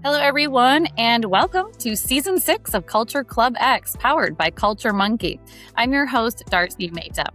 Hello, everyone, and welcome to Season 6 of Culture Club X, powered by CultureMonkey. I'm your host, Darcy Mehta.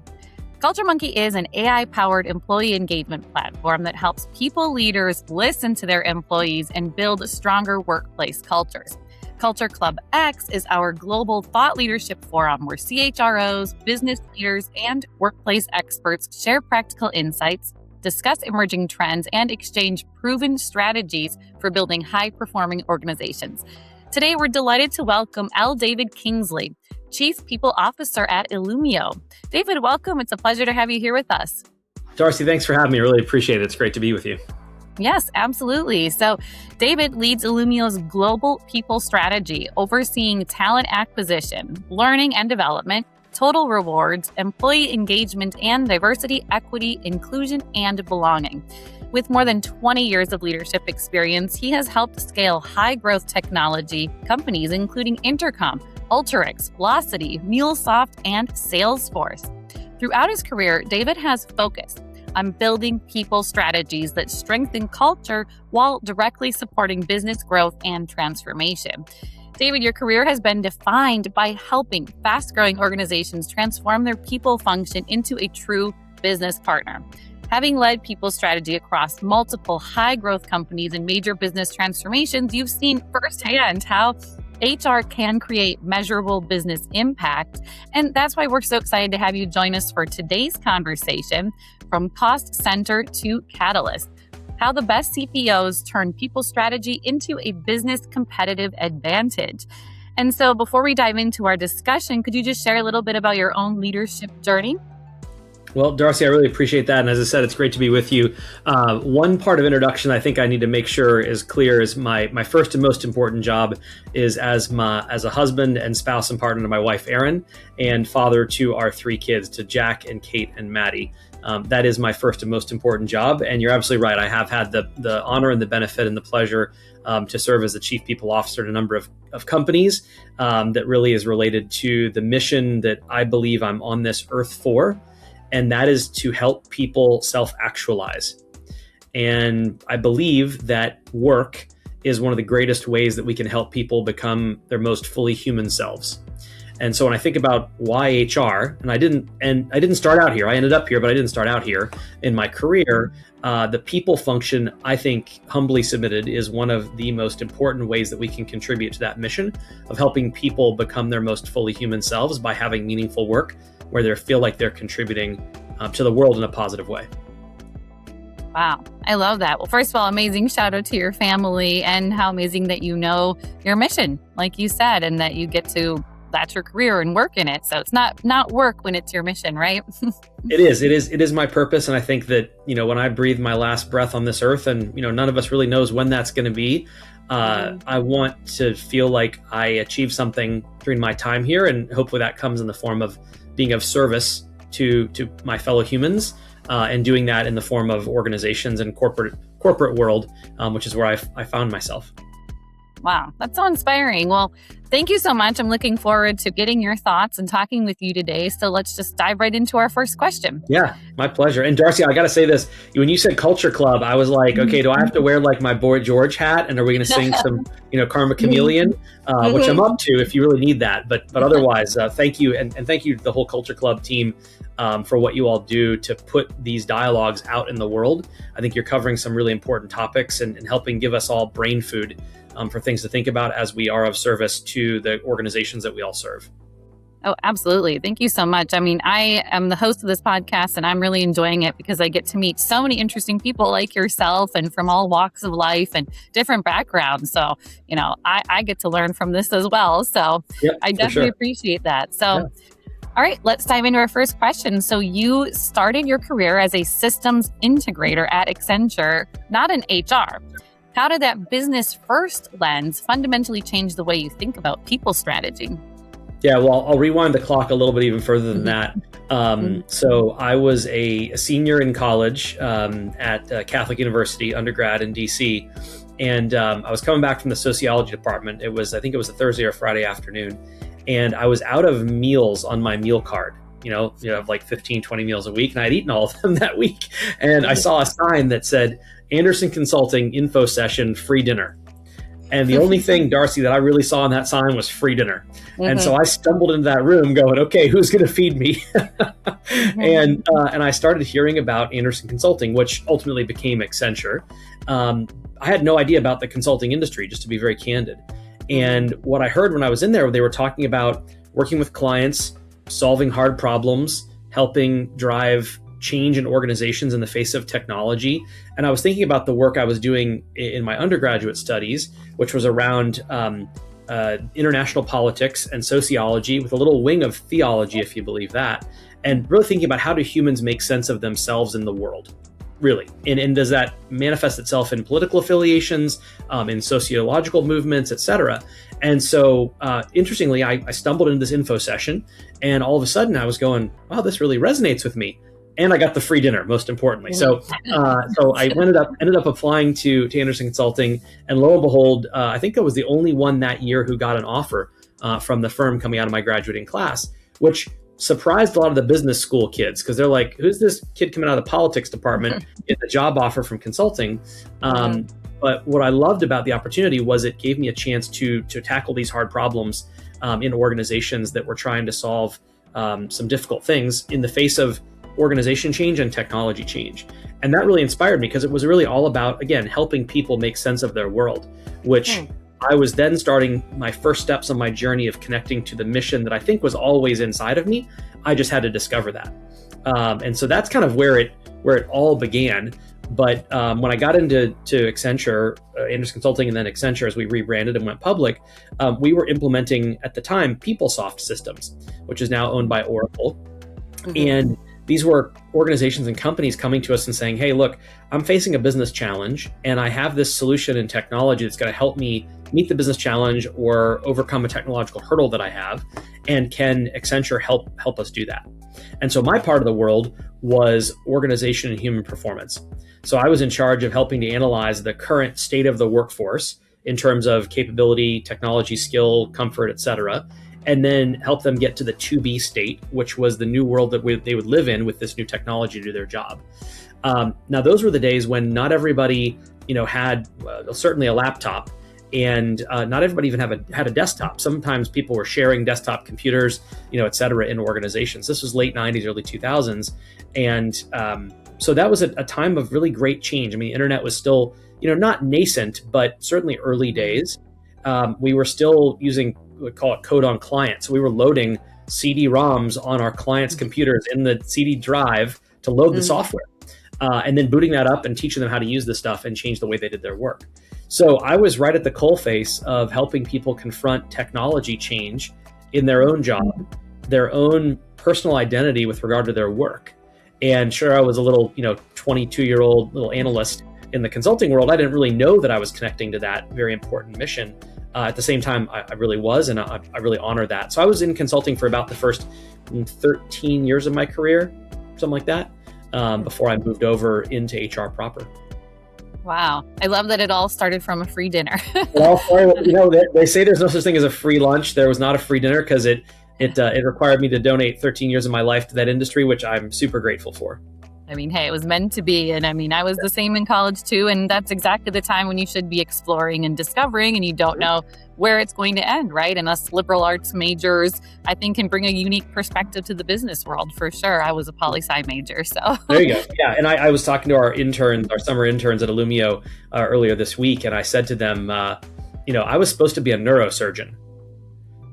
CultureMonkey is an AI-powered employee engagement platform that helps people leaders listen to their employees and build stronger workplace cultures. Culture Club X is our global thought leadership forum where CHROs, business leaders, and workplace experts share practical insights, discuss emerging trends, and exchange proven strategies for building high-performing organizations. Today, we're delighted to welcome David Kingsley, Chief People Officer at Illumio. David, welcome. It's a pleasure to have you here with us. Darcy, thanks for having me. I really appreciate it. It's great to be with you. Yes, absolutely. So David leads Illumio's global people strategy, overseeing talent acquisition, learning and development, total rewards, employee engagement, and diversity, equity, inclusion, and belonging. With more than 20 years of leadership experience, he has helped scale high-growth technology companies, including Intercom, Alteryx, Vlocity, MuleSoft, and Salesforce. Throughout his career, David has focused on building people strategies that strengthen culture while directly supporting business growth and transformation. David, your career has been defined by helping fast-growing organizations transform their people function into a true business partner. Having led people strategy across multiple high-growth companies and major business transformations, you've seen firsthand how HR can create measurable business impact. And that's why we're so excited to have you join us for today's conversation, from cost center to catalyst: how the best CPOs turn people strategy into a business competitive advantage. And so before we dive into our discussion, could you just share a little bit about your own leadership journey? Well, Darcy, I really appreciate that. And as I said, it's great to be with you. One part of introduction I think I need to make sure is clear is my first and most important job is as a husband and spouse and partner to my wife, Erin, and father to our 3 kids, to Jack and Kate and Maddie. That is my first and most important job. And you're absolutely right. I have had the honor and the benefit and the pleasure to serve as the Chief People Officer at a number of companies that really is related to the mission that I believe I'm on this earth for. And that is to help people self-actualize. And I believe that work is one of the greatest ways that we can help people become their most fully human selves. And so when I think about why HR, and I didn't start out here, I ended up here, but I didn't start out here in my career. The people function, I think, humbly submitted, is one of the most important ways that we can contribute to that mission of helping people become their most fully human selves by having meaningful work where they feel like they're contributing to the world in a positive way. Wow, I love that. Well, first of all, amazing shout out to your family, and how amazing that you know your mission, like you said, and that you get to, that's your career and work in it. So it's not work when it's your mission, right? It is my purpose. And I think that, when I breathe my last breath on this earth, and, none of us really knows when that's going to be, I want to feel like I achieved something during my time here. And hopefully that comes in the form of being of service to my fellow humans, and doing that in the form of organizations and corporate world, which is where I found myself. Wow, that's so inspiring. Well, thank you so much. I'm looking forward to getting your thoughts and talking with you today. So let's just dive right into our first question. Yeah, my pleasure. And Darcy, I got to say this. When you said Culture Club, I was like, okay, do I have to wear like my Boy George hat? And are we going to sing some, Karma Chameleon, which I'm up to if you really need that. But otherwise, thank you. And thank you to the whole Culture Club team for what you all do to put these dialogues out in the world. I think you're covering some really important topics and helping give us all brain food for things to think about as we are of service to the organizations that we all serve. Oh, absolutely. Thank you so much. I mean, I am the host of this podcast, and I'm really enjoying it because I get to meet so many interesting people like yourself and from all walks of life and different backgrounds. So, I get to learn from this as well. So yep, I definitely appreciate that. So, yeah. All right, let's dive into our first question. So you started your career as a systems integrator at Accenture, not in HR. How did that business first lens fundamentally change the way you think about people strategy? Yeah, well, I'll rewind the clock a little bit even further than that. So I was a senior in college at Catholic University, undergrad in DC. And I was coming back from the sociology department. I think it was a Thursday or Friday afternoon. And I was out of meals on my meal card. You have like 15, 20 meals a week. And I'd eaten all of them that week. And I saw a sign that said, Andersen Consulting info session, free dinner. And the only thing, Darcy, that I really saw on that sign was free dinner. And so I stumbled into that room going, okay, who's going to feed me? And I started hearing about Andersen Consulting, which ultimately became Accenture. I had no idea about the consulting industry, just to be very candid. And what I heard when I was in there, they were talking about working with clients, solving hard problems, helping drive change in organizations in the face of technology. And I was thinking about the work I was doing in my undergraduate studies, which was around international politics and sociology with a little wing of theology, if you believe that, and really thinking about how do humans make sense of themselves in the world, really? And does that manifest itself in political affiliations, in sociological movements, et cetera? And so, interestingly, I stumbled into this info session, and all of a sudden I was going, wow, this really resonates with me. And I got the free dinner, most importantly. So I ended up applying to Andersen Consulting, and lo and behold, I think I was the only one that year who got an offer from the firm coming out of my graduating class, which surprised a lot of the business school kids, because they're like, who's this kid coming out of the politics department getting a job offer from consulting? But what I loved about the opportunity was it gave me a chance to tackle these hard problems in organizations that were trying to solve some difficult things in the face of organization change and technology change. And that really inspired me, because it was really all about, again, helping people make sense of their world, which I was then starting my first steps on my journey of connecting to the mission that I think was always inside of me. I just had to discover that. And so that's kind of where it all began. But when I got into Accenture, Andersen Consulting, and then Accenture, as we rebranded and went public, we were implementing at the time PeopleSoft systems, which is now owned by Oracle. And these were organizations and companies coming to us and saying, hey, look, I'm facing a business challenge, and I have this solution and technology that's going to help me meet the business challenge or overcome a technological hurdle that I have. And can Accenture help us do that? And so my part of the world was organization and human performance. So I was in charge of helping to analyze the current state of the workforce in terms of capability, technology, skill, comfort, et cetera, and then help them get to the to-be state, which was the new world that they would live in with this new technology to do their job. Now, those were the days when not everybody, had certainly a laptop, and not everybody even had a desktop. Sometimes people were sharing desktop computers, et cetera, in organizations. This was late 90s, early 2000s. And so that was a time of really great change. I mean, the internet was still, not nascent, but certainly early days. We were still using, we call it code on client. So we were loading CD-ROMs on our clients' computers in the CD drive to load the software, and then booting that up and teaching them how to use the stuff and change the way they did their work. So I was right at the coalface of helping people confront technology change in their own job, their own personal identity with regard to their work. And sure, I was a little, 22-year-old little analyst in the consulting world. I didn't really know that I was connecting to that very important mission. At the same time, I really was, and I really honor that. So I was in consulting for about the first 13 years of my career, something like that, before I moved over into HR proper. Wow. I love that it all started from a free dinner. They say there's no such thing as a free lunch. There was not a free dinner because it required me to donate 13 years of my life to that industry, which I'm super grateful for. I mean, hey, it was meant to be. And I mean, I was the same in college too. And that's exactly the time when you should be exploring and discovering, and you don't know where it's going to end, right? And us liberal arts majors, I think, can bring a unique perspective to the business world for sure. I was a poli-sci major, so. There you go. Yeah. And I was talking to our summer interns at Illumio earlier this week. And I said to them, I was supposed to be a neurosurgeon.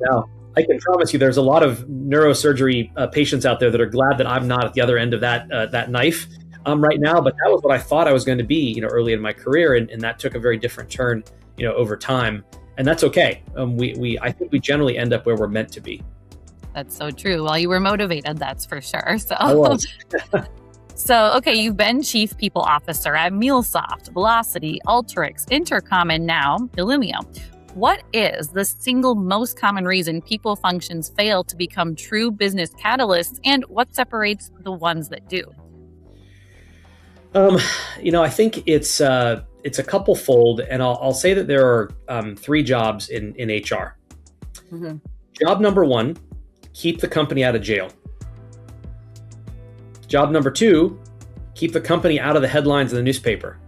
Now, I can promise you there's a lot of neurosurgery patients out there that are glad that I'm not at the other end of that knife right now. But that was what I thought I was going to be, early in my career. And that took a very different turn, over time. And that's okay. I think we generally end up where we're meant to be. That's so true. Well, you were motivated, that's for sure. So I was. So, okay, you've been Chief People Officer at MuleSoft, Vlocity, Alteryx, Intercom, and now Illumio. What is the single most common reason people functions fail to become true business catalysts, and what separates the ones that do? I think it's a couple fold, and I'll say that there are 3 jobs in HR. Mm-hmm. Job number 1, keep the company out of jail. Job number 2, keep the company out of the headlines in the newspaper,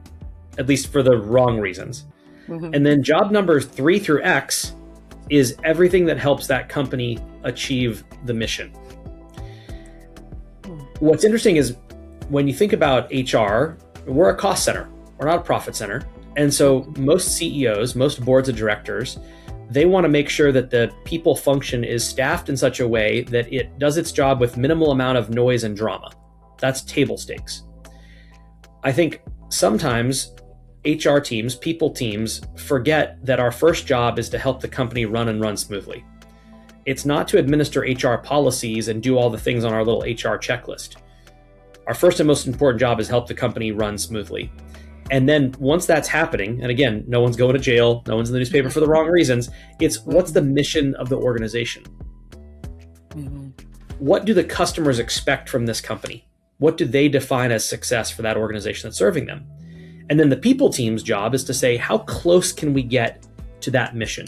at least for the wrong reasons. And then job numbers 3 through X is everything that helps that company achieve the mission. What's interesting is when you think about HR, we're a cost center. We're not a profit center. And so most CEOs, most boards of directors, they want to make sure that the people function is staffed in such a way that it does its job with minimal amount of noise and drama. That's table stakes. I think sometimes HR teams, people teams, forget that our first job is to help the company run smoothly. It's not to administer HR policies and do all the things on our little HR checklist. Our first and most important job is help the company run smoothly. And then once that's happening, and again, no one's going to jail, no one's in the newspaper for the wrong reasons, it's what's the mission of the organization? What do the customers expect from this company? What do they define as success for that organization that's serving them? And then the people team's job is to say, how close can we get to that mission?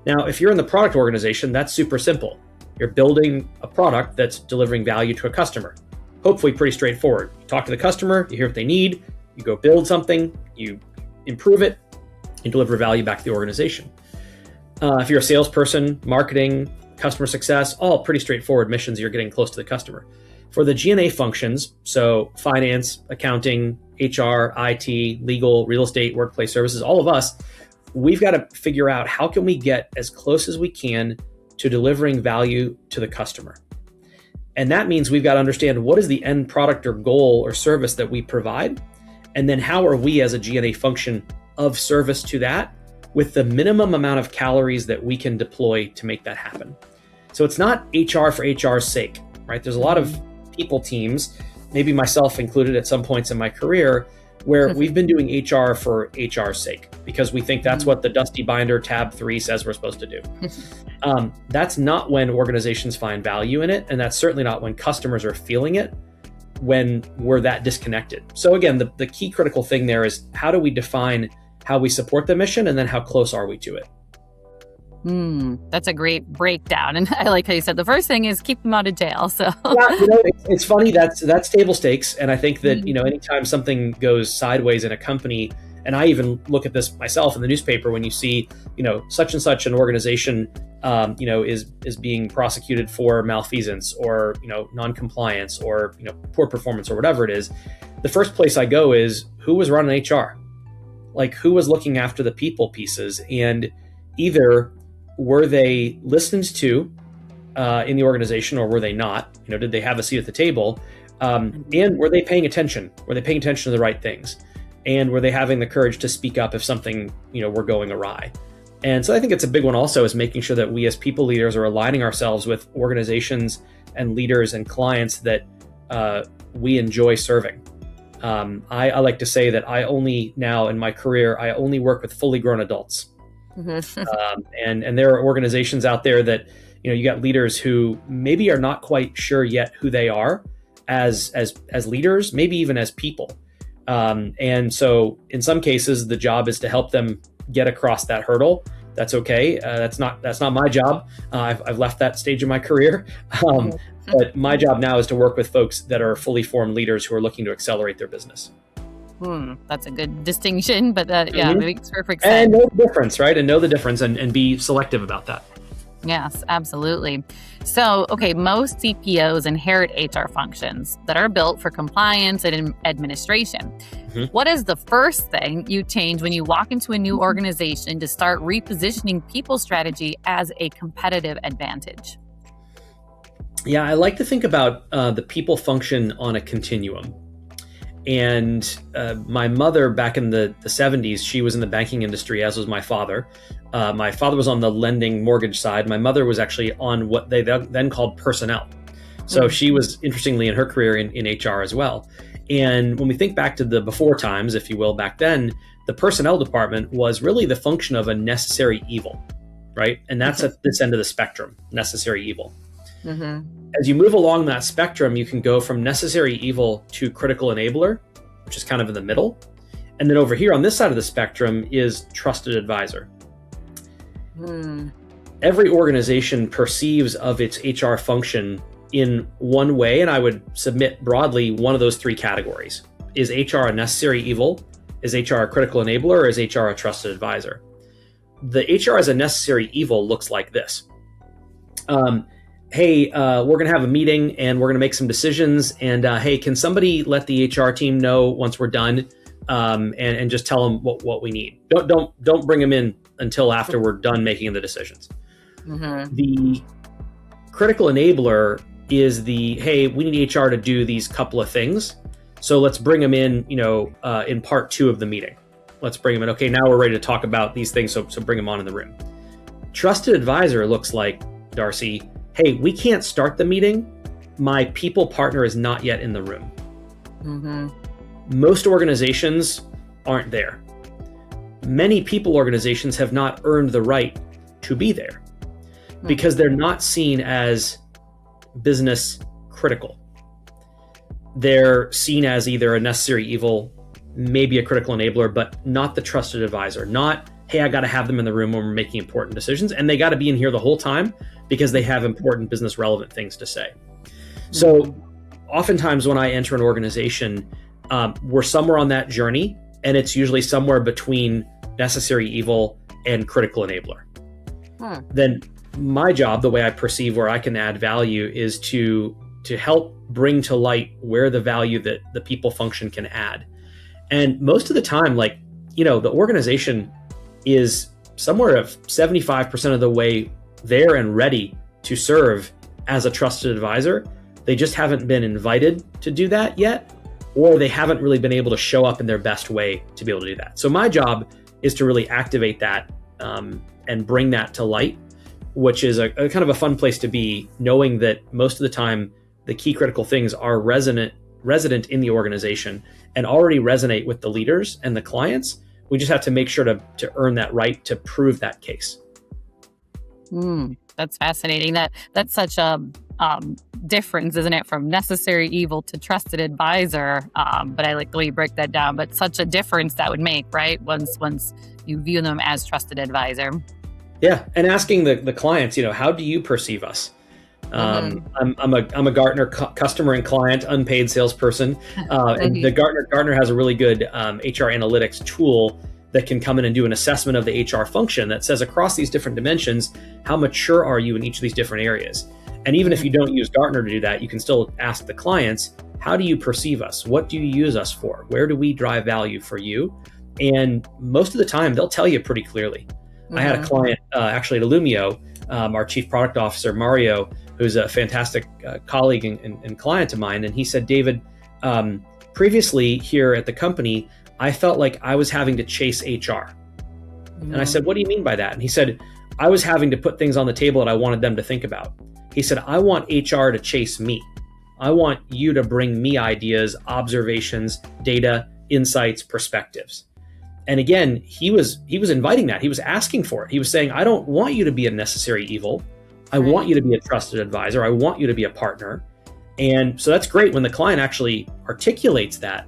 Now, if you're in the product organization, that's super simple. You're building a product that's delivering value to a customer. Hopefully pretty straightforward. You talk to the customer, you hear what they need, you go build something, you improve it, and deliver value back to the organization. If you're a salesperson, marketing, customer success, all pretty straightforward missions, you're getting close to the customer. For the G&A functions, so finance, accounting, HR, IT, legal, real estate, workplace services, all of us, we've got to figure out how can we get as close as we can to delivering value to the customer. And that means we've got to understand what is the end product or goal or service that we provide, and then how are we as a G&A function of service to that with the minimum amount of calories that we can deploy to make that happen. So it's not HR for HR's sake, right? There's a lot of people teams, maybe myself included at some points in my career, where we've been doing HR for HR's sake because we think that's what the Dusty Binder tab 3 says we're supposed to do. That's not when organizations find value in it, and that's certainly not when customers are feeling it, when we're that disconnected. So again, the key critical thing there is how do we define how we support the mission, and then how close are we to it? That's a great breakdown. And I like how you said the first thing is keep them out of jail. So yeah, it's funny, that's table stakes. And I think that, anytime something goes sideways in a company, and I even look at this myself in the newspaper when you see, such and such an organization, is being prosecuted for malfeasance or, non-compliance or, poor performance or whatever it is. The first place I go is who was running HR? Like who was looking after the people pieces? And either were they listened to in the organization or were they not? Did they have a seat at the table? And were they paying attention? Were they paying attention to the right things? And were they having the courage to speak up if something, were going awry? And so I think it's a big one also is making sure that we as people leaders are aligning ourselves with organizations and leaders and clients that we enjoy serving. I like to say that I only now in my career, I only work with fully grown adults. And there are organizations out there that, you got leaders who maybe are not quite sure yet who they are as leaders, maybe even as people. And so in some cases, the job is to help them get across that hurdle. That's okay. That's not my job. I've left that stage of my career. But my job now is to work with folks that are fully formed leaders who are looking to accelerate their business. That's a good distinction, but it makes perfect sense. And know the difference, right? And know the difference and be selective about that. Yes, absolutely. So, okay, most CPOs inherit HR functions that are built for compliance and administration. What is the first thing you change when you walk into a new organization to start repositioning people strategy as a competitive advantage? Yeah, I like to think about the people function on a continuum. And my mother back in the 70s, she was in the banking industry, as was my father. My father was on the lending mortgage side. My mother was actually on what they then called personnel. So she was, interestingly, in her career in HR as well. And when we think back to the before times, if you will, back then, the personnel department was really the function of a necessary evil, right? And that's at this end of the spectrum, necessary evil. As you move along that spectrum, you can go from necessary evil to critical enabler, which is kind of in the middle. And then over here on this side of the spectrum is trusted advisor. Every organization perceives of its HR function in one way, and I would submit broadly one of those three categories. Is HR a necessary evil? is HR a critical enabler or is HR a trusted advisor? The HR as a necessary evil looks like this. Hey, we're going to have a meeting and we're going to make some decisions. And hey, can somebody let the HR team know once we're done, and just tell them what we need? Don't bring them in until after we're done making the decisions. Mm-hmm. The critical enabler is hey, we need HR to do these couple of things. So let's bring them in, in part 2 of the meeting. Let's bring them in. Okay, now we're ready to talk about these things. So bring them on in the room. Trusted advisor looks like, Darcy, hey, we can't start the meeting. My people partner is not yet in the room. Mm-hmm. Most organizations aren't there. Many people organizations have not earned the right to be there because they're not seen as business critical. They're seen as either a necessary evil, maybe a critical enabler, but not the trusted advisor. Not, hey, I got to have them in the room when we're making important decisions, and they got to be in here the whole time because they have important business relevant things to say. So oftentimes when I enter an organization, we're somewhere on that journey, and it's usually somewhere between necessary evil and critical enabler. Then my job, the way I perceive where I can add value, is to help bring to light where the value that the people function can add. And most of the time, the organization is somewhere of 75% of the way there and ready to serve as a trusted advisor. They just haven't been invited to do that yet, or they haven't really been able to show up in their best way to be able to do that. So my job is to really activate that and bring that to light, which is a kind of a fun place to be, knowing that most of the time the key critical things are resident in the organization and already resonate with the leaders and the clients. We just have to make sure to earn that right to prove that case. That's fascinating. That's such a difference, isn't it, from necessary evil to trusted advisor? But I like the way you break that down. But such a difference that would make, right? Once you view them as trusted advisor. Yeah, and asking the clients, how do you perceive us? I'm a Gartner customer and client, unpaid salesperson, and the Gartner has a really good HR analytics tool that can come in and do an assessment of the HR function that says across these different dimensions, how mature are you in each of these different areas? And even if you don't use Gartner to do that, you can still ask the clients, how do you perceive us? What do you use us for? Where do we drive value for you? And most of the time, they'll tell you pretty clearly. I had a client actually at Illumio, our chief product officer, Mario, who's a fantastic colleague and client of mine. And he said, David, previously here at the company, I felt like I was having to chase HR. And I said, what do you mean by that? And he said, I was having to put things on the table that I wanted them to think about. He said, I want HR to chase me. I want you to bring me ideas, observations, data, insights, perspectives. And again, he was inviting that. He was asking for it. He was saying, I don't want you to be a necessary evil. I want you to be a trusted advisor. I want you to be a partner. And so that's great when the client actually articulates that.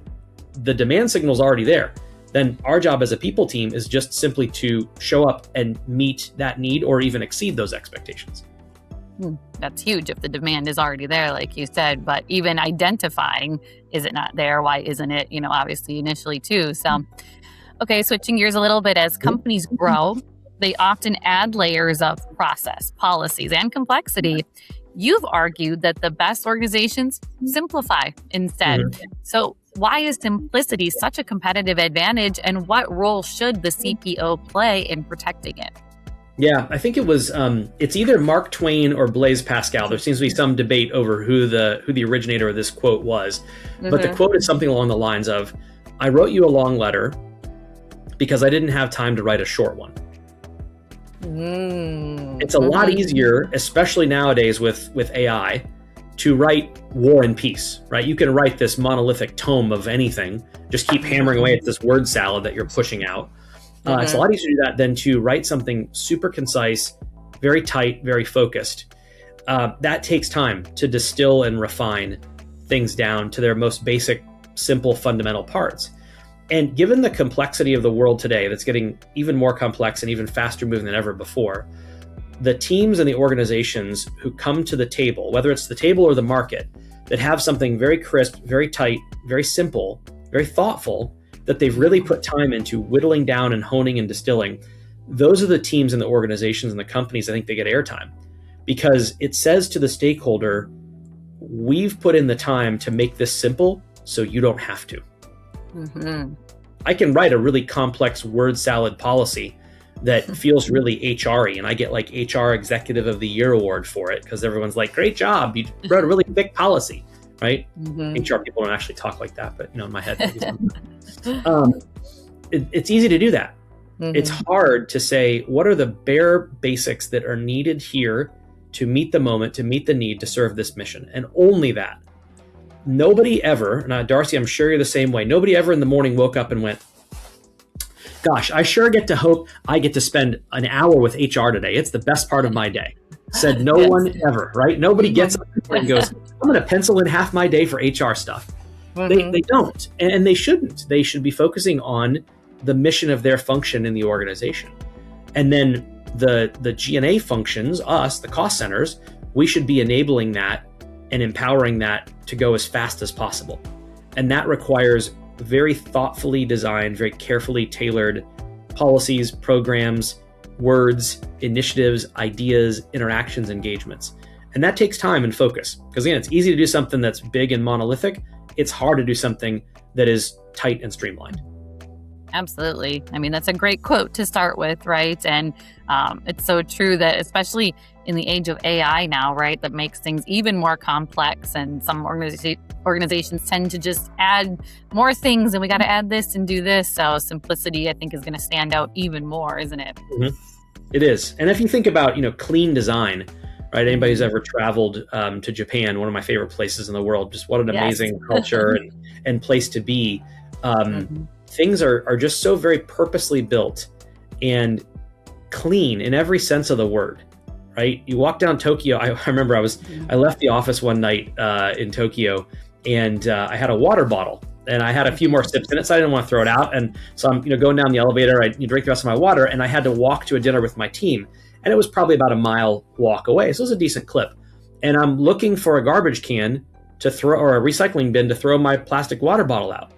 The demand signal is already there. Then our job as a people team is just simply to show up and meet that need or even exceed those expectations. That's huge if the demand is already there, like you said, but even identifying, is it not there? Why isn't it, obviously initially too. So, okay, switching gears a little bit, as companies grow, they often add layers of process, policies, and complexity. You've argued that the best organizations simplify instead. So why is simplicity such a competitive advantage, and what role should the CPO play in protecting it? Yeah, I think it was, it's either Mark Twain or Blaise Pascal. There seems to be some debate over who the originator of this quote was. But the quote is something along the lines of, I wrote you a long letter because I didn't have time to write a short one. It's a lot easier, especially nowadays with AI, to write War and Peace, right? You can write this monolithic tome of anything, just keep hammering away at this word salad that you're pushing out. It's a lot easier to do that than to write something super concise, very tight, very focused. That takes time to distill and refine things down to their most basic, simple, fundamental parts. And given the complexity of the world today, that's getting even more complex and even faster moving than ever before, the teams and the organizations who come to the table, whether it's the table or the market, that have something very crisp, very tight, very simple, very thoughtful, that they've really put time into whittling down and honing and distilling, those are the teams and the organizations and the companies I think they get airtime, because it says to the stakeholder, we've put in the time to make this simple so you don't have to. Mm-hmm. I can write a really complex word salad policy that feels really HR-y, and I get like HR Executive of the Year award for it because everyone's like, great job, you wrote a really thick policy, right? Mm-hmm. HR people don't actually talk like that, but in my head. It's easy to do that. Mm-hmm. It's hard to say, what are the bare basics that are needed here to meet the moment, to meet the need, to serve this mission, and only that. Nobody ever, and Darcy, I'm sure you're the same way, nobody ever in the morning woke up and went, gosh, I sure get to hope I get to spend an hour with HR today. It's the best part of my day. Said no one ever, right? Nobody gets up and goes, I'm going to pencil in half my day for HR stuff. Mm-hmm. They don't, and they shouldn't. They should be focusing on the mission of their function in the organization. And then the G&A functions, us, the cost centers, we should be enabling that and empowering that to go as fast as possible. And that requires very thoughtfully designed, very carefully tailored policies, programs, words, initiatives, ideas, interactions, engagements. And that takes time and focus. Because again, it's easy to do something that's big and monolithic. It's hard to do something that is tight and streamlined. Absolutely. I mean, that's a great quote to start with, right? And it's so true that especially in the age of AI now, right, that makes things even more complex, and some organizations tend to just add more things, and we got to add this and do this. So simplicity, I think, is going to stand out even more, isn't it? Mm-hmm. It is. And if you think about, clean design, right? Anybody who's ever traveled to Japan, one of my favorite places in the world, just what an amazing culture and place to be. Mm-hmm. Things are just so very purposely built and clean in every sense of the word, right? You walk down Tokyo. I remember I left the office one night in Tokyo, and I had a water bottle, and I had a few more sips in it, so I didn't want to throw it out. And so I'm going down the elevator, I drink the rest of my water, and I had to walk to a dinner with my team, and it was probably about a mile walk away. So it was a decent clip. And I'm looking for a garbage can to throw, or a recycling bin to throw my plastic water bottle out.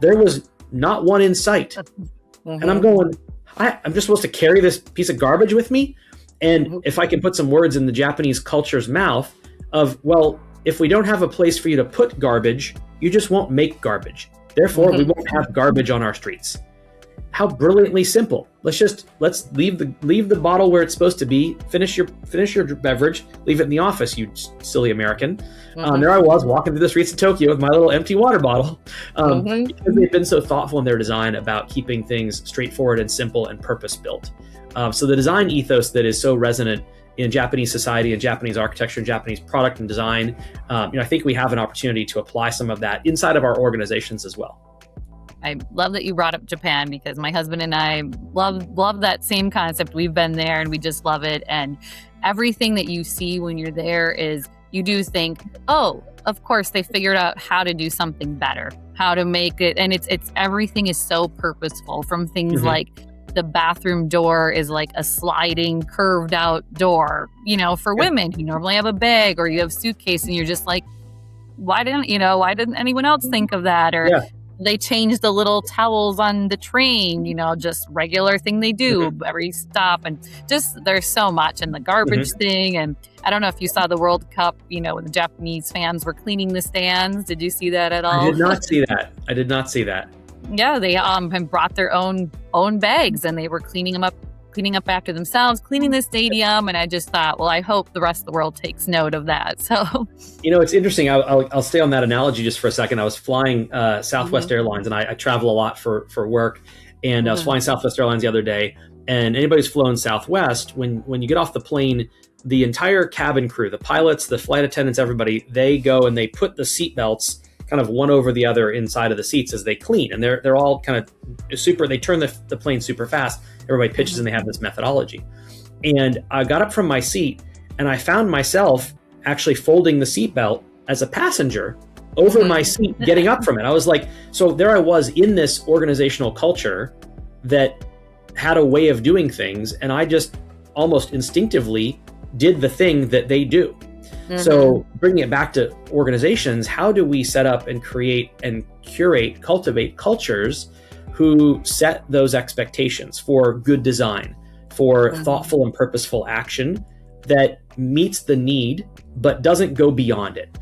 There was not one in sight. Mm-hmm. And I'm going, I'm just supposed to carry this piece of garbage with me? And if I can put some words in the Japanese culture's mouth of, well, if we don't have a place for you to put garbage, you just won't make garbage. Therefore, we won't have garbage on our streets. How brilliantly simple. Let's leave the bottle where it's supposed to be. Finish your beverage. Leave it in the office, you silly American. There I was walking through the streets of Tokyo with my little empty water bottle. Because they've been so thoughtful in their design about keeping things straightforward and simple and purpose built. So the design ethos that is so resonant in Japanese society and Japanese architecture and Japanese product and design, I think we have an opportunity to apply some of that inside of our organizations as well. I love that you brought up Japan, because my husband and I love that same concept. We've been there and we just love it. And everything that you see when you're there is, you do think, oh, of course they figured out how to do something better, how to make it. And it's everything is so purposeful, from things like the bathroom door is like a sliding curved out door, for women who normally have a bag, or you have suitcase, and you're just like, why didn't anyone else think of that? Or they changed the little towels on the train, just regular thing they do every stop. And just, there's so much. And the garbage thing. And I don't know if you saw the World Cup, when the Japanese fans were cleaning the stands. Did you see that at all? I did not see that. Yeah, they brought their own bags, and they were cleaning up after themselves, cleaning the stadium. And I just thought, well, I hope the rest of the world takes note of that. So, it's interesting. I'll stay on that analogy just for a second. I was flying Southwest Airlines, and I travel a lot for work. And I was flying Southwest Airlines the other day. And anybody who's flown Southwest, when you get off the plane, the entire cabin crew, the pilots, the flight attendants, everybody, they go and they put the seat belts kind of one over the other inside of the seats as they clean. And they're all kind of super, they turn the plane super fast. Everybody pitches, and they have this methodology. And I got up from my seat, and I found myself actually folding the seatbelt as a passenger over my seat, getting up from it. I was like, so there I was in this organizational culture that had a way of doing things, and I just almost instinctively did the thing that they do. So bringing it back to organizations, how do we set up and create and curate, cultivate cultures who set those expectations for good design, for thoughtful and purposeful action that meets the need, but doesn't go beyond it?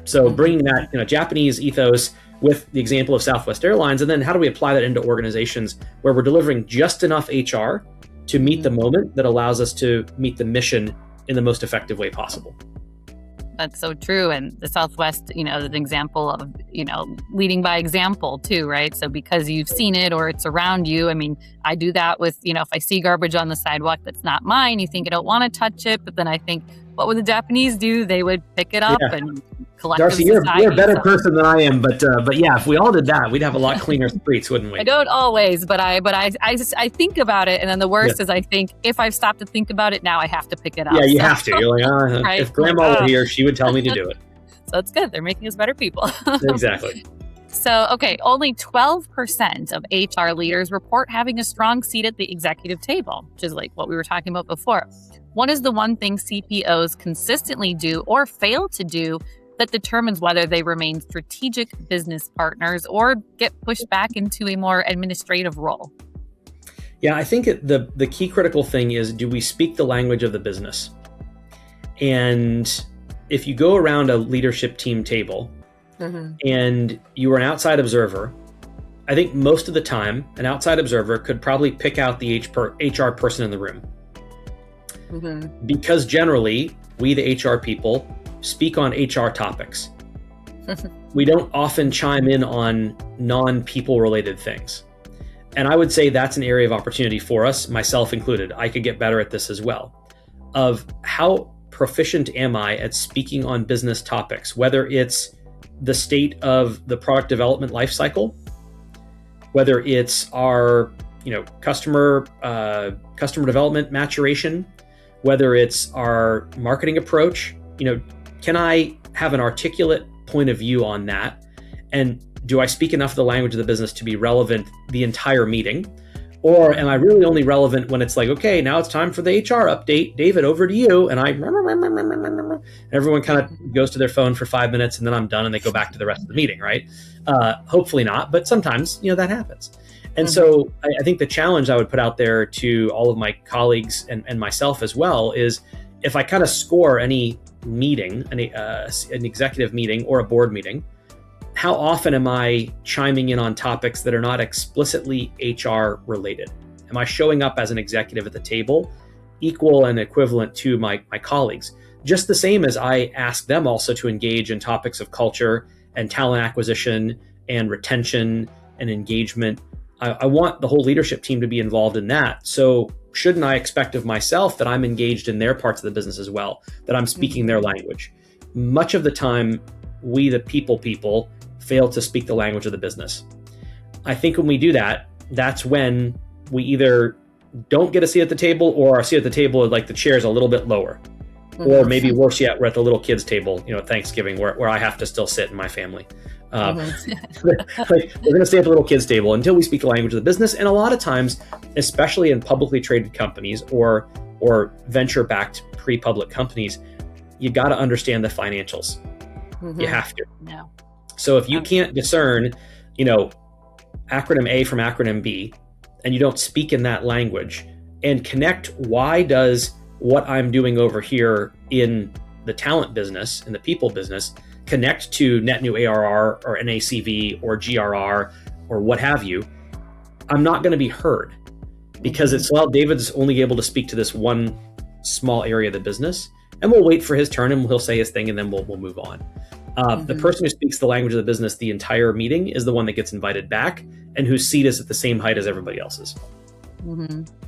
So bringing that, Japanese ethos with the example of Southwest Airlines, and then how do we apply that into organizations where we're delivering just enough HR to meet the moment that allows us to meet the mission in the most effective way possible? That's so true. And the Southwest, is an example of, leading by example too, right? So because you've seen it or it's around you, I do that with, if I see garbage on the sidewalk that's not mine, you think I don't want to touch it. But then I think, what would the Japanese do? They would pick it up and collective Darcy, you're a better so. person than I am, but yeah, if we all did that, we'd have a lot cleaner streets, wouldn't we? I don't always, but I think about it, and then the worst is I think if I've stopped to think about it, now I have to pick it up. Yeah, you have to. You're like, right? If Grandma were here, she would tell me to do it. So it's good. They're making us better people. Exactly. So, okay, only 12% of HR leaders report having a strong seat at the executive table, which is like what we were talking about before. What is the one thing CPOs consistently do or fail to do that determines whether they remain strategic business partners or get pushed back into a more administrative role? Yeah, I think the key critical thing is, do we speak the language of the business? And if you go around a leadership team table and you are an outside observer, I think most of the time an outside observer could probably pick out the HR person in the room. Because generally, we, the HR people, speak on HR topics. We don't often chime in on non-people related things. And I would say that's an area of opportunity for us, myself included. I could get better at this as well. Of how proficient am I at speaking on business topics, whether it's the state of the product development lifecycle, whether it's our customer development maturation, whether it's our marketing approach. Can I have an articulate point of view on that? And do I speak enough of the language of the business to be relevant the entire meeting? Or am I really only relevant when it's like, okay, now it's time for the HR update. David, over to you. And everyone kind of goes to their phone for 5 minutes and then I'm done and they go back to the rest of the meeting, right? Hopefully not, but sometimes, that happens. And so I think the challenge I would put out there to all of my colleagues and myself as well is, if I kind of score any meeting, an executive meeting or a board meeting, how often am I chiming in on topics that are not explicitly HR related? Am I showing up as an executive at the table, equal and equivalent to my colleagues? Just the same as I ask them also to engage in topics of culture and talent acquisition and retention and engagement. I want the whole leadership team to be involved in that. So shouldn't I expect of myself that I'm engaged in their parts of the business as well, that I'm speaking their language? Much of the time, we, the people, fail to speak the language of the business. I think when we do that, that's when we either don't get a seat at the table, or our seat at the table, like the chair is a little bit lower. Or maybe worse yet, we're at the little kids table, at Thanksgiving, where I have to still sit in my family. We're going to stay at the little kids table until we speak the language of the business. And a lot of times, especially in publicly traded companies or venture-backed pre-public companies, you got to understand the financials. You have to. No. So if you can't discern, acronym A from acronym B, and you don't speak in that language and connect, why does what I'm doing over here in the talent business, in the people business, connect to net new ARR or NACV or GRR or what have you, I'm not going to be heard, because it's, well, David's only able to speak to this one small area of the business, and we'll wait for his turn and he'll say his thing and then we'll move on. The person who speaks the language of the business the entire meeting is the one that gets invited back and whose seat is at the same height as everybody else's.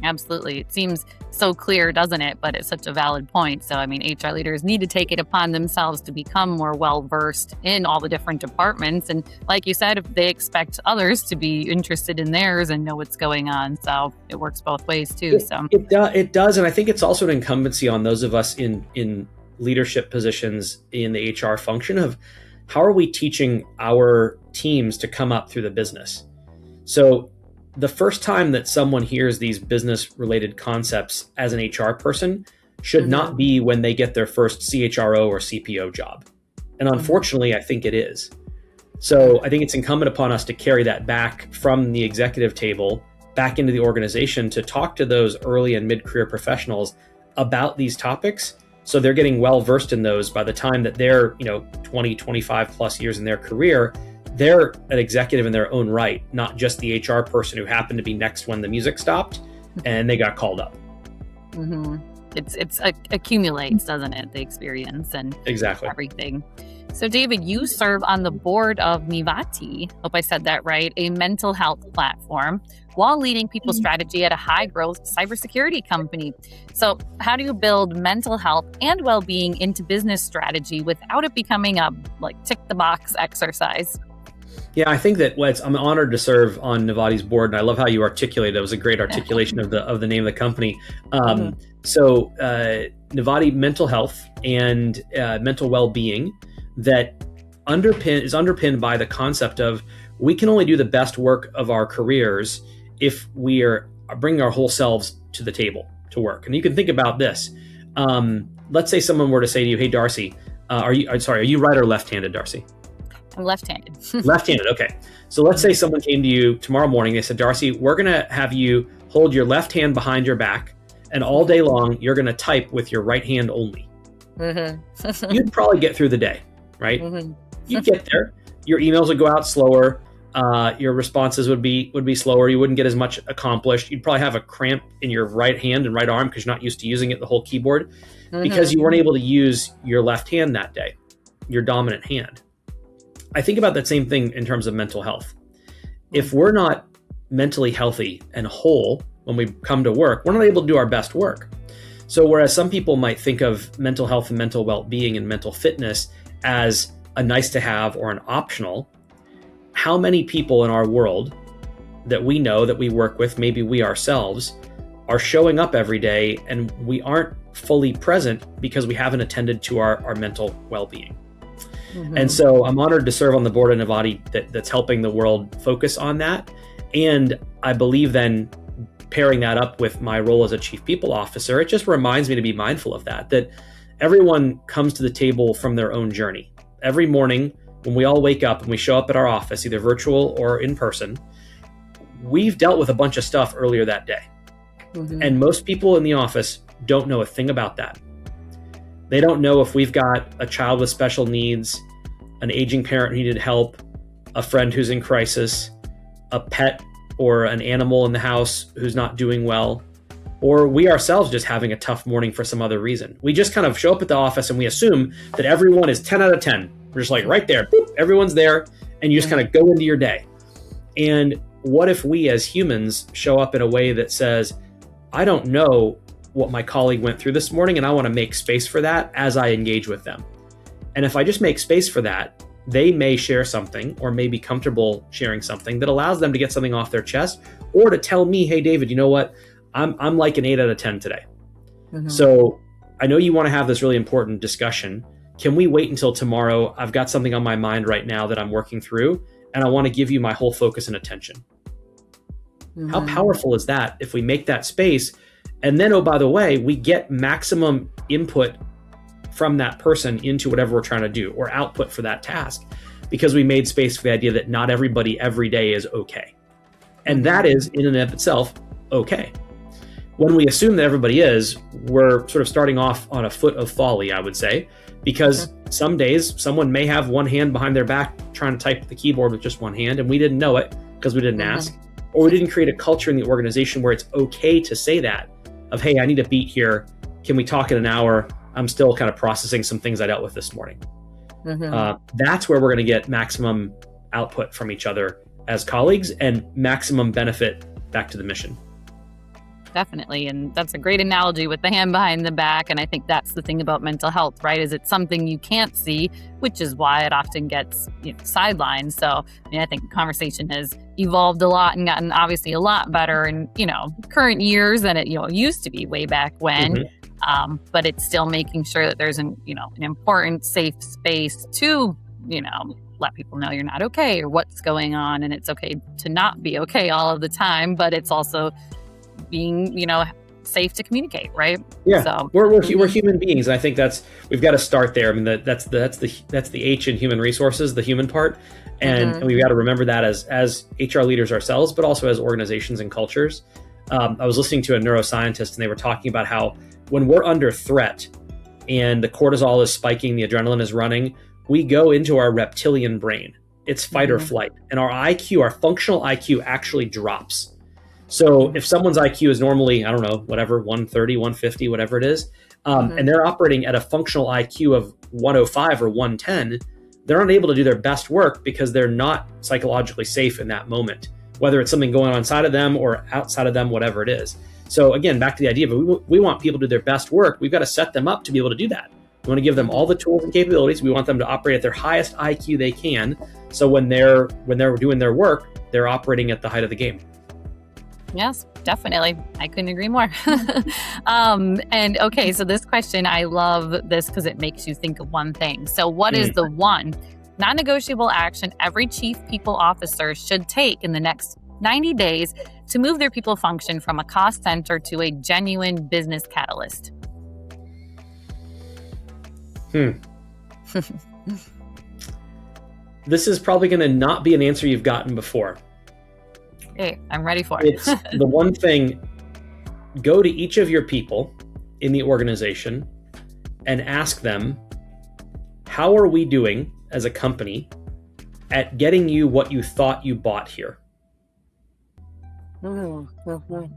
Absolutely. It seems so clear, doesn't it? But it's such a valid point. So, HR leaders need to take it upon themselves to become more well-versed in all the different departments. And like you said, if they expect others to be interested in theirs and know what's going on. So it works both ways too. It does. And I think it's also an incumbency on those of us in leadership positions in the HR function of, how are we teaching our teams to come up through the business? So the first time that someone hears these business related concepts as an HR person should not be when they get their first CHRO or CPO job. And unfortunately, I think it is. So I think it's incumbent upon us to carry that back from the executive table back into the organization to talk to those early and mid-career professionals about these topics. So they're getting well versed in those by the time that they're, 20, 25 plus years in their career, they're an executive in their own right, not just the HR person who happened to be next when the music stopped and they got called up. It's accumulates, doesn't it? The experience and exactly everything. So David, you serve on the board of Vlocity, hope I said that right, a mental health platform, while leading people strategy at a high growth cybersecurity company. So how do you build mental health and well-being into business strategy without it becoming a tick the box exercise? Yeah, I think that I'm honored to serve on Vlocity's board, and I love how you articulated. That was a great articulation of the name of the company. So Vlocity mental health and mental well-being that is underpinned by the concept of we can only do the best work of our careers if we are bringing our whole selves to the table to work. And you can think about this. Let's say someone were to say to you, "Hey, Darcy, are you right or left-handed, Darcy?" I'm left-handed. Left-handed, okay. So let's say someone came to you tomorrow morning. They said, "Darcy, we're going to have you hold your left hand behind your back, and all day long, you're going to type with your right hand only." You'd probably get through the day, right? You'd get there. Your emails would go out slower. Your responses would be slower. You wouldn't get as much accomplished. You'd probably have a cramp in your right hand and right arm because you're not used to using it, the whole keyboard, because you weren't able to use your left hand that day, your dominant hand. I think about that same thing in terms of mental health. If we're not mentally healthy and whole when we come to work, we're not able to do our best work. So whereas some people might think of mental health and mental well-being and mental fitness as a nice to have or an optional, how many people in our world that we know, that we work with, maybe we ourselves, are showing up every day and we aren't fully present because we haven't attended to our mental well-being? And so I'm honored to serve on the board of Vlocity that's helping the world focus on that. And I believe then pairing that up with my role as a chief people officer, it just reminds me to be mindful of that everyone comes to the table from their own journey. Every morning when we all wake up and we show up at our office, either virtual or in person, we've dealt with a bunch of stuff earlier that day. And most people in the office don't know a thing about that. They don't know if we've got a child with special needs, an aging parent who needed help, a friend who's in crisis, a pet or an animal in the house who's not doing well, or we ourselves just having a tough morning for some other reason. We just kind of show up at the office and we assume that everyone is 10 out of 10. We're just like right there, boop, everyone's there, and you just kind of go into your day. And what if we as humans show up in a way that says, I don't know what my colleague went through this morning, and I want to make space for that as I engage with them. And if I just make space for that, they may share something or may be comfortable sharing something that allows them to get something off their chest, or to tell me, "Hey, David, you know what? I'm like an 8 out of 10 today. So I know you want to have this really important discussion. Can we wait until tomorrow? I've got something on my mind right now that I'm working through, and I want to give you my whole focus and attention." How powerful is that if we make that space? And then, oh, by the way, we get maximum input from that person into whatever we're trying to do, or output for that task, because we made space for the idea that not everybody every day is okay. And that is in and of itself okay. When we assume that everybody is, we're sort of starting off on a foot of folly, I would say, because some days someone may have one hand behind their back trying to type the keyboard with just one hand, and we didn't know it because we didn't ask, or we didn't create a culture in the organization where it's okay to say that, of, "Hey, I need a beat here. Can we talk in an hour? I'm still kind of processing some things I dealt with this morning." That's where we're going to get maximum output from each other as colleagues and maximum benefit back to the mission. Definitely. And that's a great analogy with the hand behind the back. And I think that's the thing about mental health, right? Is it's something you can't see, which is why it often gets sidelined. So I think the conversation has evolved a lot and gotten obviously a lot better in, current years than it, used to be way back when. But it's still making sure that there's an important, safe space to, let people know you're not okay or what's going on. And it's okay to not be okay all of the time, but it's also being, safe to communicate, right? Yeah, So we're human beings, and I think we've got to start there. I mean, that's the H in human resources, the human part, and we've got to remember that as HR leaders ourselves, but also as organizations and cultures. I was listening to a neuroscientist, and they were talking about how when we're under threat and the cortisol is spiking, the adrenaline is running, we go into our reptilian brain. It's fight or flight, and our IQ, our functional IQ, actually drops. So if someone's IQ is normally, I don't know, whatever, 130, 150, whatever it is, and they're operating at a functional IQ of 105 or 110, they're unable to do their best work because they're not psychologically safe in that moment, whether it's something going on inside of them or outside of them, whatever it is. So again, back to the idea of we want people to do their best work. We've got to set them up to be able to do that. We want to give them all the tools and capabilities. We want them to operate at their highest IQ they can. So when they're doing their work, they're operating at the height of the game. Yes, definitely. I couldn't agree more. And okay, so this question, I love this because it makes you think of one thing. So what is the one non-negotiable action every chief people officer should take in the next 90 days to move their people function from a cost center to a genuine business catalyst? This is probably going to not be an answer you've gotten before. Hey, I'm ready for it. It's the one thing, go to each of your people in the organization and ask them, how are we doing as a company at getting you what you thought you bought here?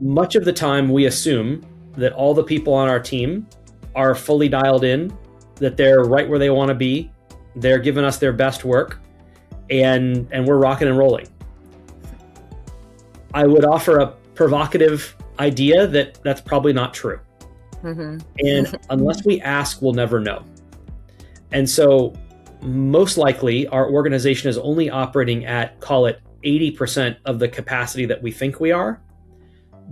Much of the time we assume that all the people on our team are fully dialed in, that they're right where they want to be, they're giving us their best work, and we're rocking and rolling. I would offer a provocative idea that that's probably not true. And unless we ask, we'll never know. And so most likely our organization is only operating at, call it 80% of the capacity that we think we are,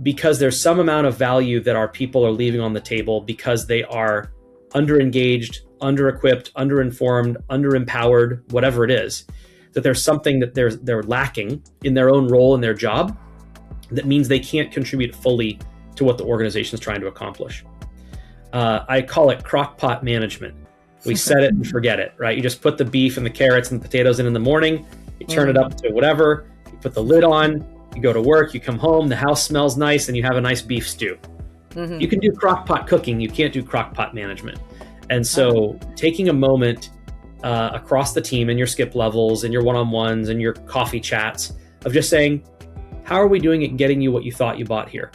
because there's some amount of value that our people are leaving on the table because they are under-engaged, under-equipped, under-informed, under-empowered, whatever it is, that there's something that they're lacking in their own role in their job that means they can't contribute fully to what the organization is trying to accomplish. I call it crockpot management. We set it and forget it, right? You just put the beef and the carrots and the potatoes in the morning, you turn it up to whatever, you put the lid on, you go to work, you come home, the house smells nice, and you have a nice beef stew. You can do crockpot cooking, you can't do crockpot management. And so taking a moment across the team and your skip levels and your one-on-ones and your coffee chats of just saying, how are we doing at getting you what you thought you bought here?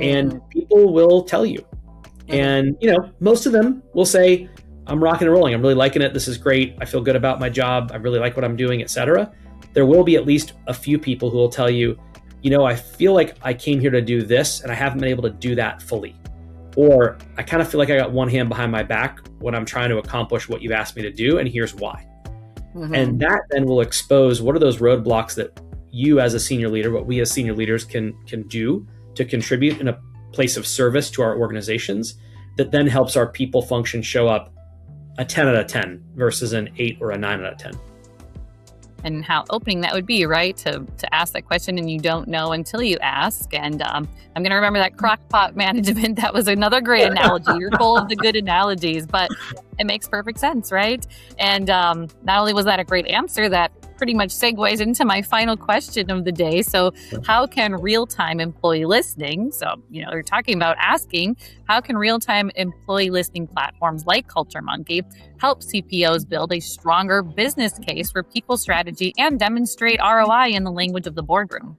And people will tell you. And, most of them will say, I'm rocking and rolling. I'm really liking it. This is great. I feel good about my job. I really like what I'm doing, etc. There will be at least a few people who will tell you, I feel like I came here to do this and I haven't been able to do that fully. Or I kind of feel like I got one hand behind my back when I'm trying to accomplish what you've asked me to do, and here's why. And that then will expose what are those roadblocks that you as a senior leader, what we as senior leaders can do to contribute in a place of service to our organizations that then helps our people function show up a 10 out of 10 versus an 8 or a 9 out of 10. And how opening that would be, right? To ask that question and you don't know until you ask. And I'm going to remember that crockpot management. That was another great analogy. You're full of the good analogies, but it makes perfect sense, right? And not only was that a great answer, that pretty much segues into my final question of the day. So how can real-time employee listening, so, you're talking about asking, how can real-time employee listening platforms like CultureMonkey help CPOs build a stronger business case for people strategy and demonstrate ROI in the language of the boardroom?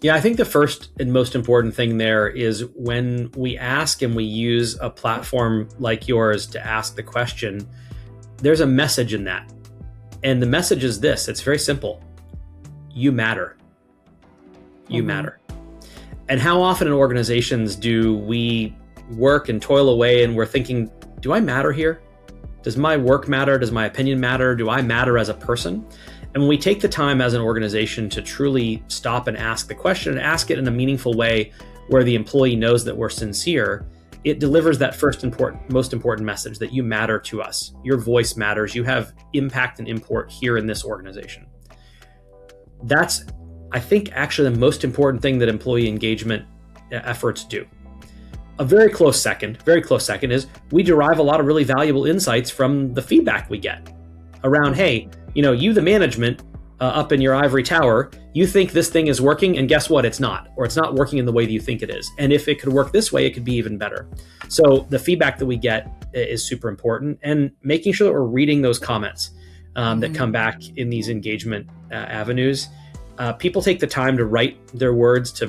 Yeah, I think the first and most important thing there is when we ask and we use a platform like yours to ask the question, there's a message in that. And the message is this, it's very simple. You matter. You matter. And how often in organizations do we work and toil away and we're thinking, do I matter here? Does my work matter? Does my opinion matter? Do I matter as a person? And when we take the time as an organization to truly stop and ask the question and ask it in a meaningful way where the employee knows that we're sincere, it delivers that most important message that you matter to us. Your voice matters. You have impact and import here in this organization. That's, I think, actually the most important thing that employee engagement efforts do. A very close second is we derive a lot of really valuable insights from the feedback we get around, hey, you, the management up in your ivory tower, you think this thing is working, and guess what? It's not, or it's not working in the way that you think it is. And if it could work this way, it could be even better. So the feedback that we get is super important, and making sure that we're reading those comments that come back in these engagement avenues. People take the time to write their words, to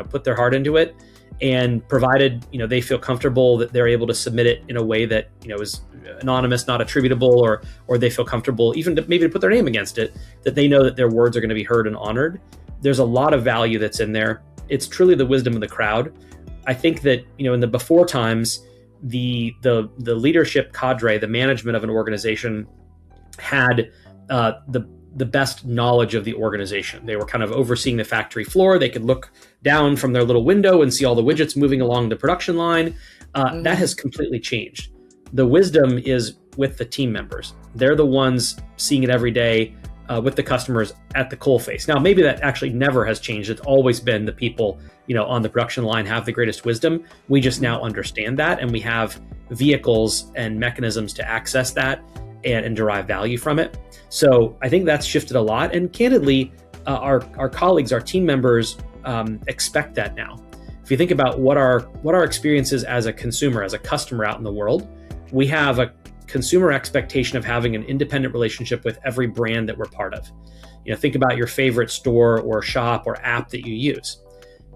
put their heart into it, and provided they feel comfortable that they're able to submit it in a way that is anonymous, not attributable, or they feel comfortable even maybe to put their name against it, that they know that their words are going to be heard and honored. There's a lot of value that's in there. It's truly the wisdom of the crowd. I think that in the before times, the leadership cadre, the management of an organization, had the best knowledge of the organization. They were kind of overseeing the factory floor. They could look down from their little window and see all the widgets moving along the production line. That has completely changed. The wisdom is with the team members. They're the ones seeing it every day with the customers at the coalface. Now, maybe that actually never has changed. It's always been the people on the production line have the greatest wisdom. We just now understand that, and we have vehicles and mechanisms to access that and derive value from it. So I think that's shifted a lot. And candidly, our colleagues, our team members expect that now. If you think about what our experience is as a consumer, as a customer out in the world, we have a consumer expectation of having an independent relationship with every brand that we're part of. Think about your favorite store or shop or app that you use.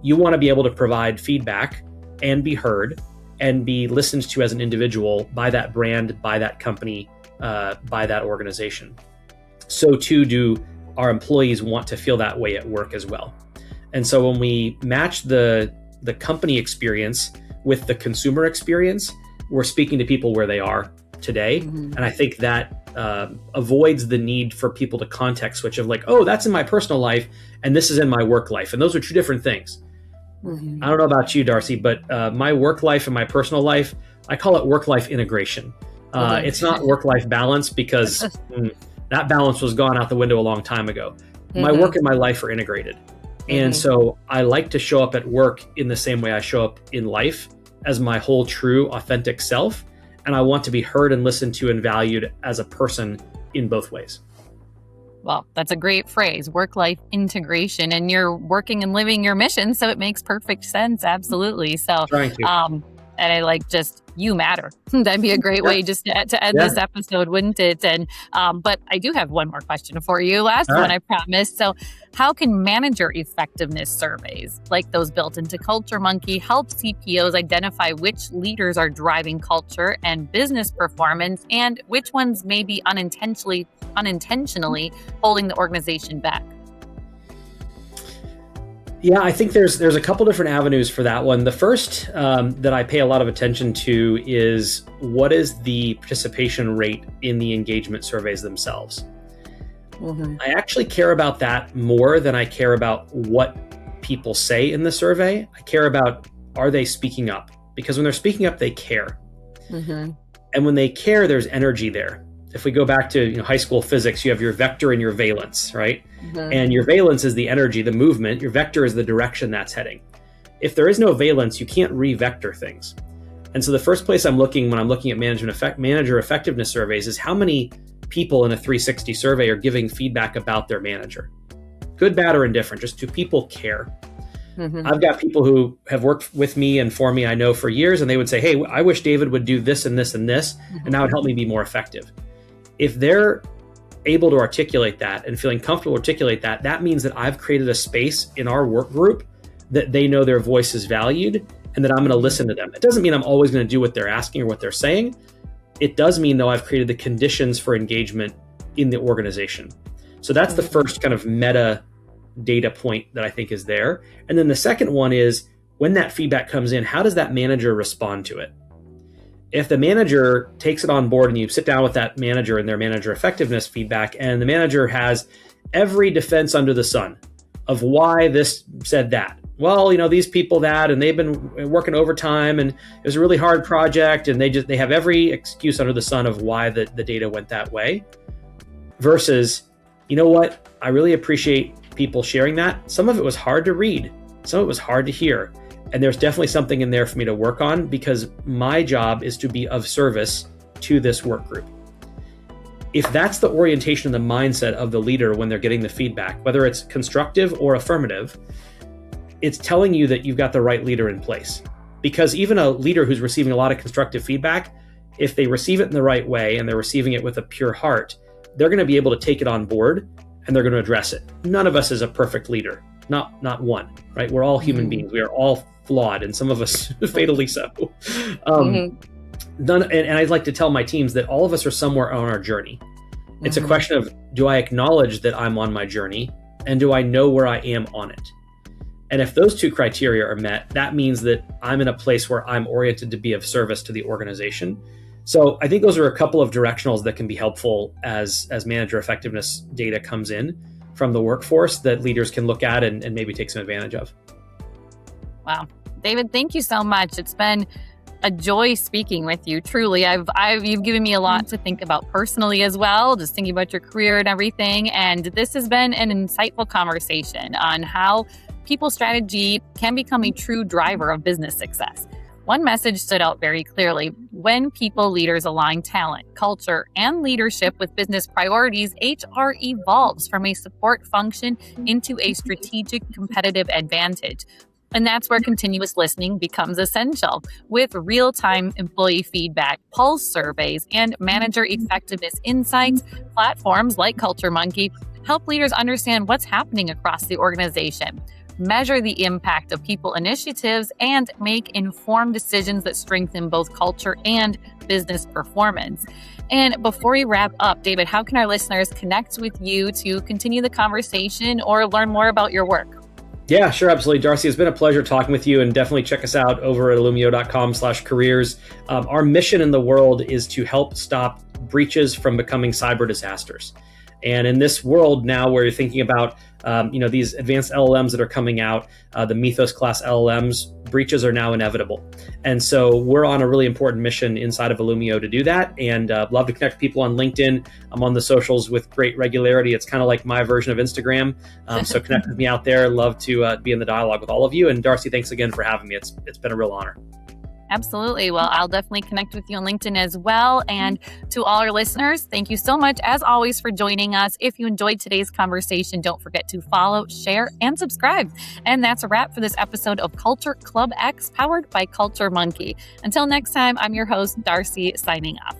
You want to be able to provide feedback and be heard and be listened to as an individual by that brand, by that company, by that organization. So too do our employees want to feel that way at work as well. And so when we match the company experience with the consumer experience, we're speaking to people where they are today. And I think that avoids the need for people to context switch of like, oh, that's in my personal life and this is in my work life. And those are two different things. I don't know about you, Darcy, but my work life and my personal life, I call it work-life integration. It's not work-life balance because that balance was gone out the window a long time ago. My work and my life are integrated. And so I like to show up at work in the same way I show up in life, as my whole true authentic self. And I want to be heard and listened to and valued as a person in both ways. Well, that's a great phrase, work-life integration, and you're working and living your mission. So it makes perfect sense. Absolutely. So, and I like just, you matter. That'd be a great way just to end this episode, wouldn't it? And, but I do have one more question for you. Last one, I promised. So how can manager effectiveness surveys, like those built into CultureMonkey, help CPOs identify which leaders are driving culture and business performance, and which ones may be unintentionally holding the organization back? Yeah, I think there's a couple different avenues for that one. The first that I pay a lot of attention to is what is the participation rate in the engagement surveys themselves. I actually care about that more than I care about what people say in the survey. I care about, are they speaking up? Because when they're speaking up, they care. And when they care, there's energy there. If we go back to high school physics, you have your vector and your valence, right? And your valence is the energy, the movement. Your vector is the direction that's heading. If there is no valence, you can't re-vector things. And so the first place I'm looking when I'm looking at manager effectiveness surveys is how many people in a 360 survey are giving feedback about their manager. Good, bad, or indifferent, just do people care? I've got people who have worked with me and for me, I know for years, and they would say, hey, I wish David would do this and this and this, and that would help me be more effective. If they're able to articulate that and feeling comfortable articulate that, that means that I've created a space in our work group that they know their voice is valued and that I'm going to listen to them. It doesn't mean I'm always going to do what they're asking or what they're saying. It does mean, though, I've created the conditions for engagement in the organization. So that's the first kind of meta data point that I think is there. And then the second one is when that feedback comes in, how does that manager respond to it? If the manager takes it on board and you sit down with that manager and their manager effectiveness feedback, and the manager has every defense under the sun of why this said that. Well, these people that, and they've been working overtime and it was a really hard project, and they have every excuse under the sun of why the data went that way. Versus, you know what? I really appreciate people sharing that. Some of it was hard to read. Some of it was hard to hear. And there's definitely something in there for me to work on, because my job is to be of service to this work group. If that's the orientation and the mindset of the leader when they're getting the feedback, whether it's constructive or affirmative, it's telling you that you've got the right leader in place. Because even a leader who's receiving a lot of constructive feedback, if they receive it in the right way and they're receiving it with a pure heart, they're going to be able to take it on board and they're going to address it. None of us is a perfect leader, not one, right? We're all human beings. We are all flawed, and some of us fatally so. And I'd like to tell my teams that all of us are somewhere on our journey. It's a question of, do I acknowledge that I'm on my journey, and do I know where I am on it? And if those two criteria are met, that means that I'm in a place where I'm oriented to be of service to the organization. So I think those are a couple of directionals that can be helpful as manager effectiveness data comes in from the workforce that leaders can look at and maybe take some advantage of. Wow. David, thank you so much. It's been a joy speaking with you. Truly, you've given me a lot to think about personally as well, just thinking about your career and everything. And this has been an insightful conversation on how people strategy can become a true driver of business success. One message stood out very clearly. When people leaders align talent, culture, and leadership with business priorities, HR evolves from a support function into a strategic competitive advantage. And that's where continuous listening becomes essential. With real-time employee feedback, pulse surveys, and manager effectiveness insights, platforms like CultureMonkey help leaders understand what's happening across the organization, measure the impact of people initiatives, and make informed decisions that strengthen both culture and business performance. And before we wrap up, David, how can our listeners connect with you to continue the conversation or learn more about your work? Yeah, sure. Absolutely. Darcy, it's been a pleasure talking with you, and definitely check us out over at illumio.com/careers. Our mission in the world is to help stop breaches from becoming cyber disasters. And in this world now where you're thinking about these advanced LLMs that are coming out, the Mythos class LLMs, breaches are now inevitable. And so we're on a really important mission inside of Illumio to do that, and love to connect people on LinkedIn. I'm on the socials with great regularity. It's kind of like my version of Instagram. So connect with me out there. Love to be in the dialogue with all of you. And Darcy, thanks again for having me. It's been a real honor. Absolutely. Well, I'll definitely connect with you on LinkedIn as well. And to all our listeners, thank you so much, as always, for joining us. If you enjoyed today's conversation, don't forget to follow, share, and subscribe. And that's a wrap for this episode of Culture Club X, powered by CultureMonkey. Until next time, I'm your host, Darcy, signing off.